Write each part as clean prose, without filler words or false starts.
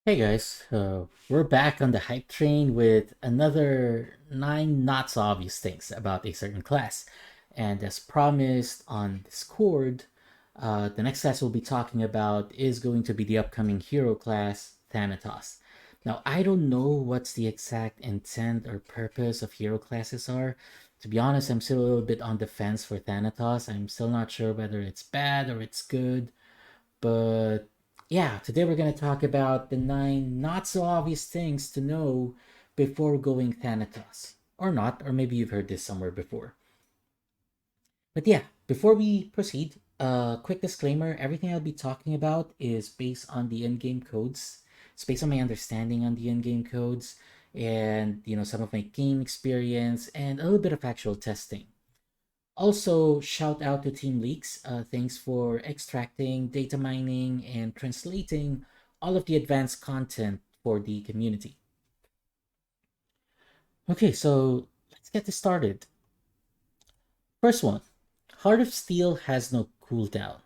Hey guys, we're back on the hype train with another 9 not so obvious things about a certain class. And as promised on Discord, the next class we'll be talking about is going to be the upcoming hero class, Thanatos. Now, I don't know what's the exact intent or purpose of hero classes are. To be honest, I'm still a little bit on the fence for Thanatos. I'm still not sure whether it's bad or it's good. But yeah, today we're going to talk about the 9 not so obvious things to know before going Thanatos. Or not, or maybe you've heard this somewhere before. But yeah, before we proceed, quick disclaimer, everything I'll be talking about is based on the in-game codes. It's based on my understanding on the in-game codes and some of my game experience and a little bit of actual testing. Also, shout out to Team Leaks. Thanks for extracting, data mining, and translating all of the advanced content for the community. Okay, so let's get this started. First one, Heart of Steel has no cooldown.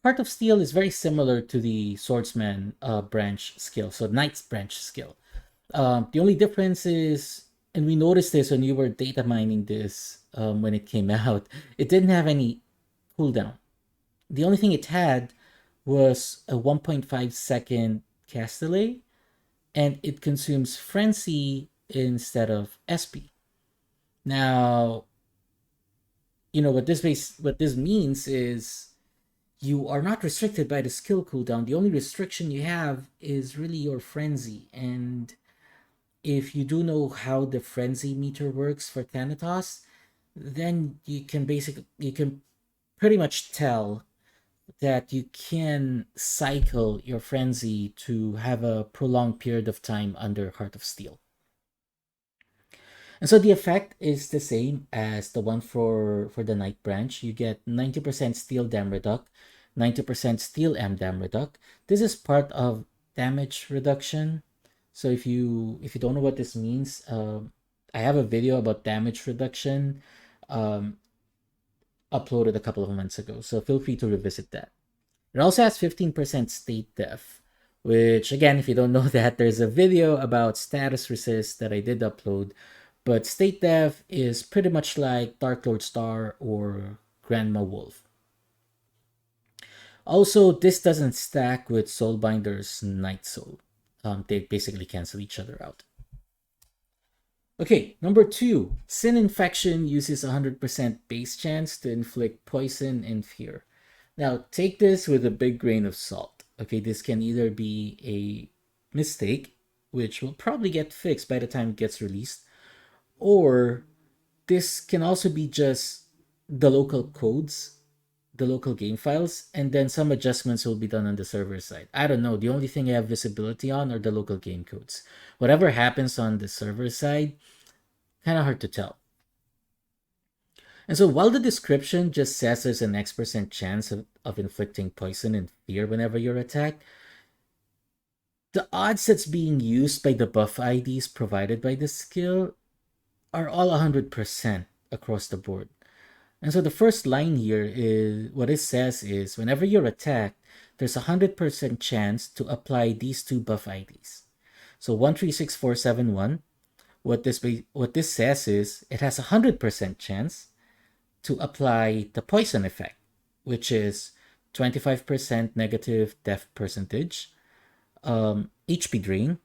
Heart of Steel is very similar to the Swordsman branch skill, so Knight's branch skill. The only difference is, and we noticed this when you were data mining this when it came out, it didn't have any cooldown. The only thing it had was a 1.5-second cast delay, and it consumes Frenzy instead of SP. Now, what this means is you are not restricted by the skill cooldown. The only restriction you have is really your Frenzy. And if you do know how the Frenzy meter works for Thanatos, then you can pretty much tell that you can cycle your Frenzy to have a prolonged period of time under Heart of Steel. And so the effect is the same as the one for the Knight branch. You get 90% steel dam reduc, 90% steel M dam reduc. This is part of damage reduction. So if you don't know what this means, I have a video about damage reduction uploaded a couple of months ago. So feel free to revisit that. It also has 15% state def, which again, if you don't know that, there's a video about status resist that I did upload. But state def is pretty much like Dark Lord Star or Grandma Wolf. Also, this doesn't stack with Soulbinder's Night Soul. They basically cancel each other out. Okay, number 2. Sin Infection uses 100% base chance to inflict poison and fear. Now, take this with a big grain of salt. Okay, this can either be a mistake, which will probably get fixed by the time it gets released, or this can also be just the local codes, the local game files, and then some adjustments will be done on the server side. I don't know. The only thing I have visibility on are the local game codes. Whatever happens on the server side, kind of hard to tell. And so while the description just says there's an X% chance of inflicting poison and fear whenever you're attacked, the odds that's being used by the buff IDs provided by this skill are all 100% across the board. And so the first line here is what it says is whenever you're attacked, there's a 100% chance to apply these two buff IDs. So 136471, what this says is it has a 100% chance to apply the poison effect, which is 25% negative death percentage, HP drain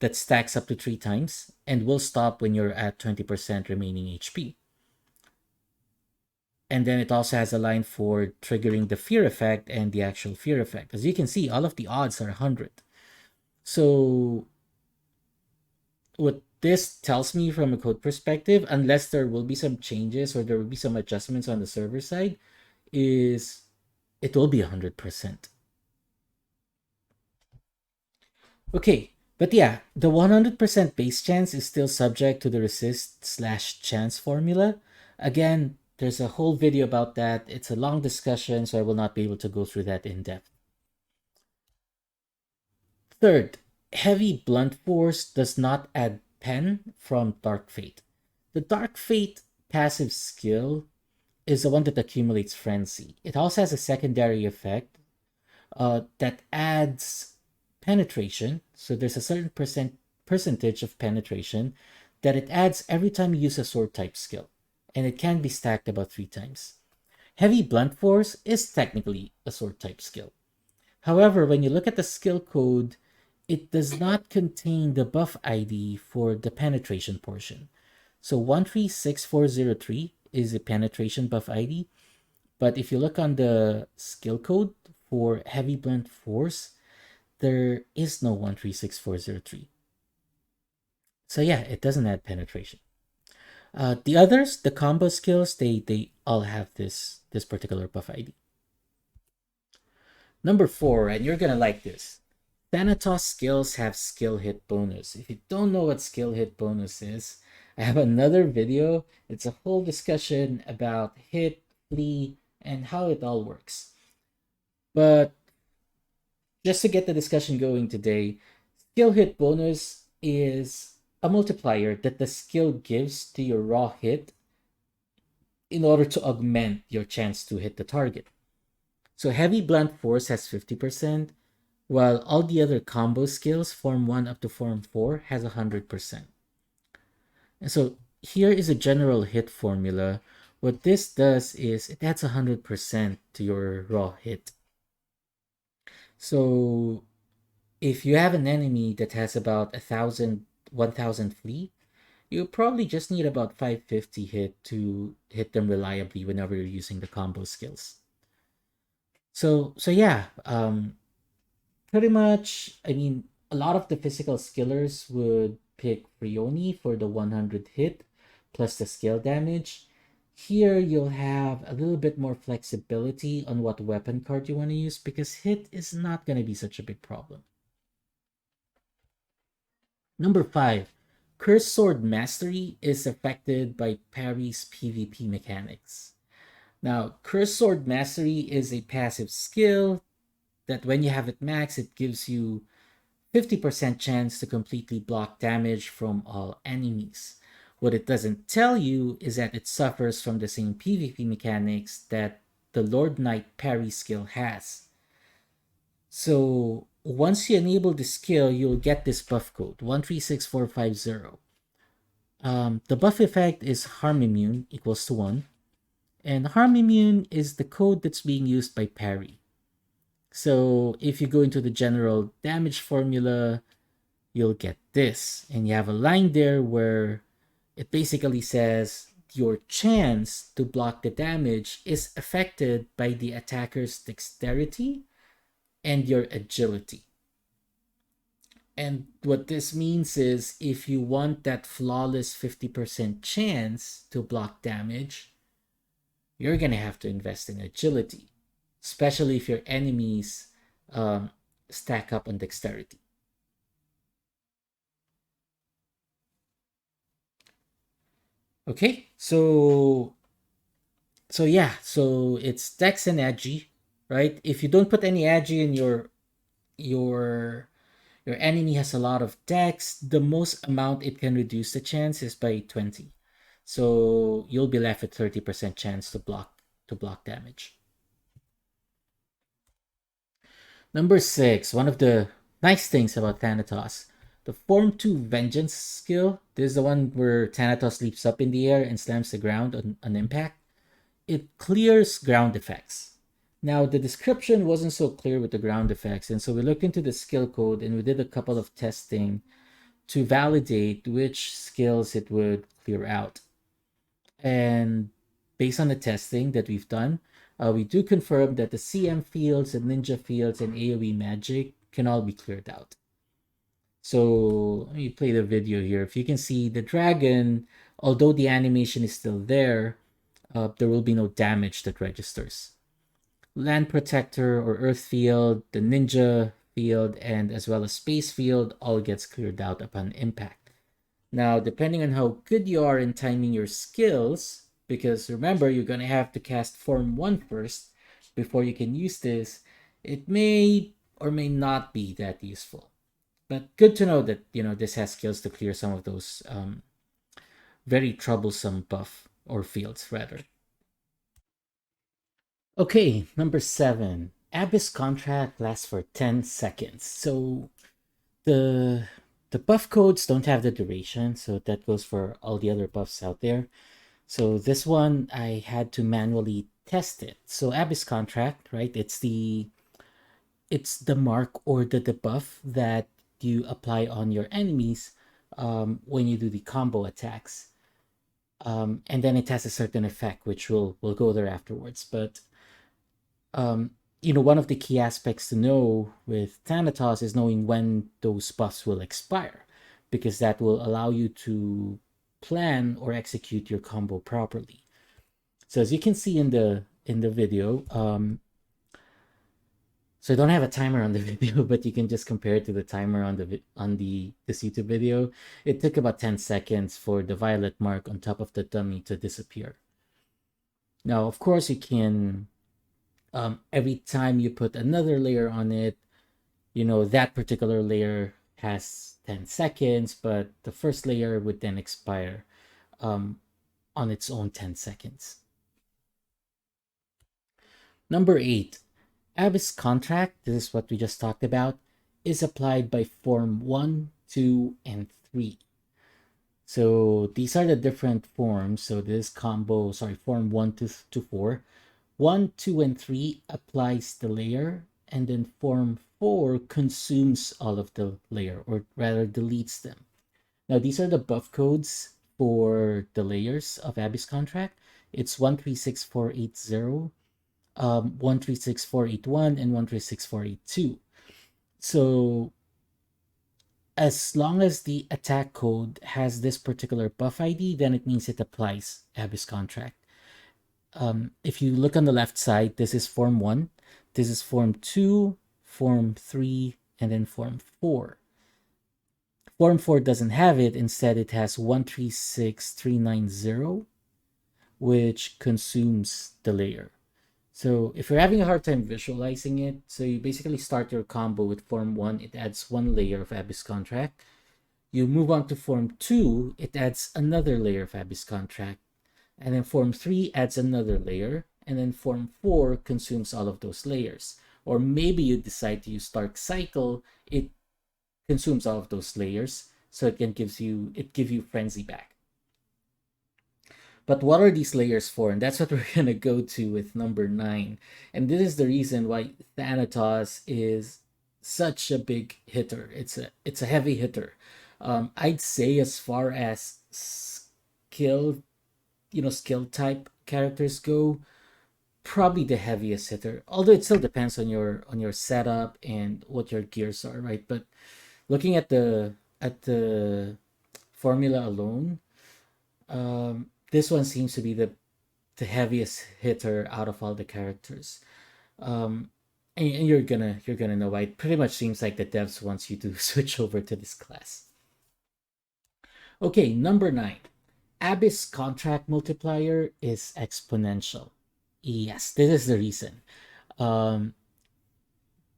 that stacks up to 3 times and will stop when you're at 20% remaining HP. And then it also has a line for triggering the fear effect and the actual fear effect. As you can see, all of the odds are 100. So what this tells me from a code perspective, unless there will be some changes or there will be some adjustments on the server side, is it will be 100%. Okay, but yeah, the 100% base chance is still subject to the resist/chance formula. Again, there's a whole video about that. It's a long discussion, so I will not be able to go through that in depth. Third, Hoavy Blunt Force does not add pen from Dark Fate. The Dark Fate passive skill is the one that accumulates Frenzy. It also has a secondary effect that adds penetration. So there's a certain percentage of penetration that it adds every time you use a sword type skill, and it can be stacked about 3 times. Heavy Blunt Force is technically a sword type skill. However, when you look at the skill code, it does not contain the buff ID for the penetration portion. So 136403 is a penetration buff ID, but if you look on the skill code for Heavy Blunt Force, there is no 136403. So yeah, it doesn't add penetration. The others, the combo skills, they all have this particular buff ID. Number 4, and you're gonna like this. Thanatos skills have skill hit bonus. If you don't know what skill hit bonus is, I have another video. It's a whole discussion about hit, flee, and how it all works. But just to get the discussion going today, skill hit bonus is a multiplier that the skill gives to your raw hit in order to augment your chance to hit the target. So Heavy Blunt Force has 50%, while all the other combo skills, Form 1 up to Form 4, has 100%. And so here is a general hit formula. What this does is it adds 100% to your raw hit. So if you have an enemy that has about 1,000 flee, you probably just need about 550 hit to hit them reliably whenever you're using the combo skills. So yeah, pretty much, I mean, a lot of the physical skillers would pick Frioni for the 100 hit plus the skill damage. Here you'll have a little bit more flexibility on what weapon card you want to use because hit is not going to be such a big problem. Number 5, Cursed Sword Mastery is affected by Parry's PvP mechanics. Now, Cursed Sword Mastery is a passive skill that when you have it max, it gives you 50% chance to completely block damage from all enemies. What it doesn't tell you is that it suffers from the same PvP mechanics that the Lord Knight Parry skill has. So once you enable the skill, you'll get this buff code, 136450. The buff effect is harm immune equals to 1. And harm immune is the code that's being used by Parry. So if you go into the general damage formula, you'll get this. And you have a line there where it basically says your chance to block the damage is affected by the attacker's dexterity and your agility. And what this means is if you want that flawless 50% chance to block damage, you're going to have to invest in agility, especially if your enemies stack up on dexterity. Okay, so yeah, so it's dex and agi, right? If you don't put any agi in your enemy has a lot of dex, the most amount it can reduce the chance is by 20. So you'll be left with 30% chance to block damage. Number 6, one of the nice things about Thanatos, the Form 2 Vengeance skill. This is the one where Thanatos leaps up in the air and slams the ground on impact. It clears ground effects. Now, the description wasn't so clear with the ground effects, and so we looked into the skill code and we did a couple of testing to validate which skills it would clear out. And based on the testing that we've done, we do confirm that the CM fields and ninja fields and AoE magic can all be cleared out. So let me play the video here. If you can see the dragon, although the animation is still there will be no damage that registers. Land Protector or Earth Field, the Ninja Field, and as well as Space Field all gets cleared out upon impact. Now, depending on how good you are in timing your skills, because remember, you're going to have to cast Form 1 first before you can use this, it may or may not be that useful. But good to know that, this has skills to clear some of those very troublesome buff or fields, rather. Okay, number 7. Abyss contract lasts for 10 seconds. So the buff codes don't have the duration, so that goes for all the other buffs out there. So this one I had to manually test it. So Abyss contract, right? It's the mark or the debuff that you apply on your enemies when you do the combo attacks. And then it has a certain effect, which we'll go there afterwards. But one of the key aspects to know with Thanatos is knowing when those buffs will expire, because that will allow you to plan or execute your combo properly. So as you can see in the video, so I don't have a timer on the video, but you can just compare it to the timer on this YouTube video. It took about 10 seconds for the violet mark on top of the dummy to disappear. Now, of course, you can every time you put another layer on it, that particular layer has 10 seconds, but the first layer would then expire on its own 10 seconds. Number 8, Abyss contract, this is what we just talked about, is applied by form 1, 2, and 3. So these are the different forms. So this combo, form 1 to 4. 1, 2, and 3 applies the layer, and then form 4 consumes all of the layer, or rather deletes them. Now these are the buff codes for the layers of Abyss contract. It's 136480, 136481, and 136482. So as long as the attack code has this particular buff ID, then it means it applies Abyss contract. If you look on the left side, this is form 1, this is form 2, form 3, and then form 4. Form 4 doesn't have it. Instead, it has 136390, which consumes the layer. So if you're having a hard time visualizing it, so you basically start your combo with form 1, it adds 1 layer of Abyss contract. You move on to form 2, it adds another layer of Abyss contract. And then form 3 adds another layer, and then form 4 consumes all of those layers. Or maybe you decide to use Dark Cycle, it consumes all of those layers, so it gives you Frenzy back. But what are these layers for? And that's what we're gonna go to with number 9. And this is the reason why Thanatos is such a big hitter. It's a heavy hitter. I'd say as far as skill type characters go, probably the heaviest hitter. Although it still depends on your setup and what your gears are, right? But looking at the formula alone, this one seems to be the heaviest hitter out of all the characters. And you're gonna know why. It pretty much seems like the devs wants you to switch over to this class. Okay, number 9. Abyss contract multiplier is exponential. Yes, this is the reason.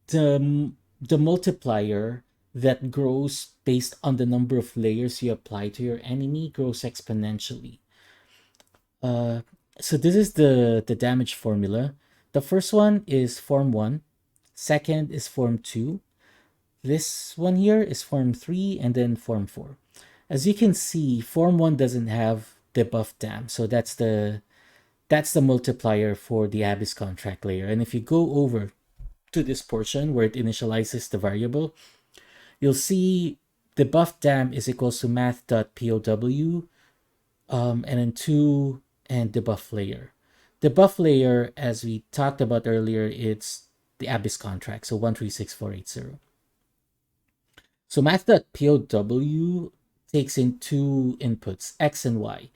The multiplier that grows based on the number of layers you apply to your enemy grows exponentially. So this is the damage formula. The first one is form 1, second is form 2, this one here is form 3, and then form 4. As you can see, form 1 doesn't have the buff dam, so that's the multiplier for the Abyss contract layer. And if you go over to this portion where it initializes the variable, you'll see the buff dam is equals to math.pow, and then 2 and the buff layer. The buff layer, as we talked about earlier, it's the Abyss contract, so 136480. So math.pow takes in 2 inputs, x and y.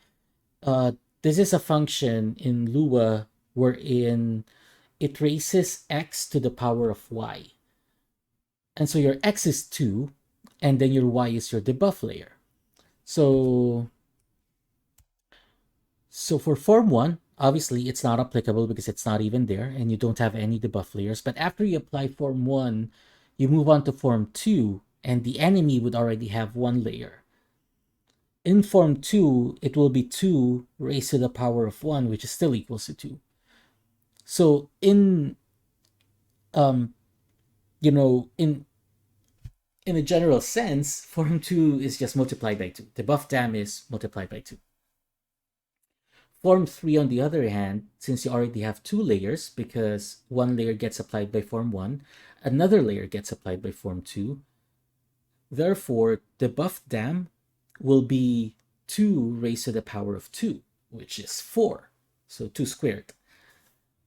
This is a function in Lua wherein it raises x to the power of y. And so your x is 2, and then your y is your debuff layer. So for form 1, obviously it's not applicable because it's not even there and you don't have any debuff layers. But after you apply form 1, you move on to form 2, and the enemy would already have 1 layer. In form 2, it will be 2 raised to the power of 1, which is still equals to 2. So in um, you know, in a general sense, form 2 is just multiplied by 2. The buff dam is multiplied by 2. Form 3, on the other hand, since you already have 2 layers, because one layer gets applied by form 1, another layer gets applied by form 2, therefore, the buff dam will be 2 raised to the power of 2, which is 4. So 2 squared.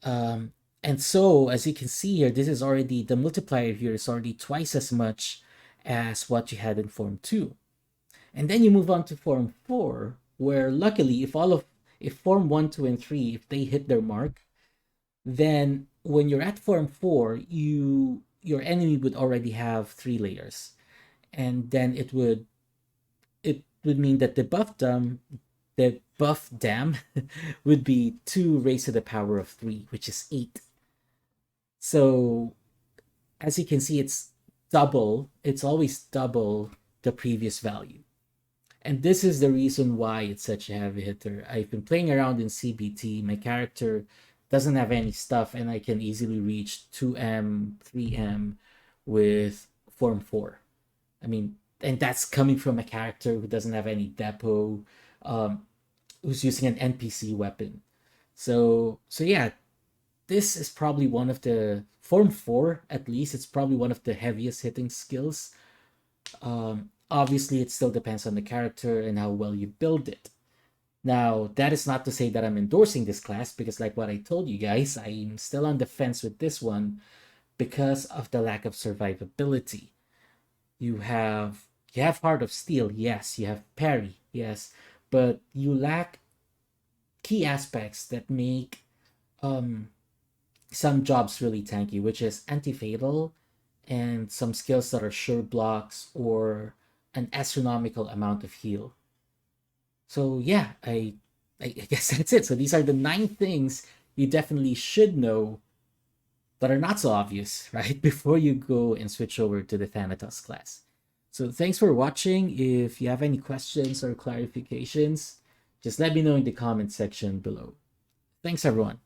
And so, as you can see here, this is already, the multiplier here is already twice as much as what you had in form 2. And then you move on to form 4, where luckily, if form 1, 2, and 3, if they hit their mark, then when you're at form 4, your enemy would already have 3 layers. And then it would mean that the buff dam would be 2 raised to the power of 3, which is 8. So as you can see, it's always double the previous value. And this is the reason why it's such a heavy hitter. I've been playing around in CBT. My character doesn't have any stuff, and I can easily reach 2M, 3M with Form 4. I mean, and that's coming from a character who doesn't have any depot, who's using an NPC weapon. So yeah, this is probably one of the Form 4, at least, it's probably one of the heaviest hitting skills. Obviously, it still depends on the character and how well you build it. Now, that is not to say that I'm endorsing this class, because like what I told you guys, I'm still on the fence with this one because of the lack of survivability. You have Heart of Steel, yes. You have Parry, yes. But you lack key aspects that make some jobs really tanky, which is anti-fatal and some skills that are sure blocks or an astronomical amount of heal. So yeah, I guess that's it. So these are the 9 things you definitely should know that are not so obvious, right? Before you go and switch over to the Thanatos class. So thanks for watching. If you have any questions or clarifications, just let me know in the comment section below. Thanks everyone.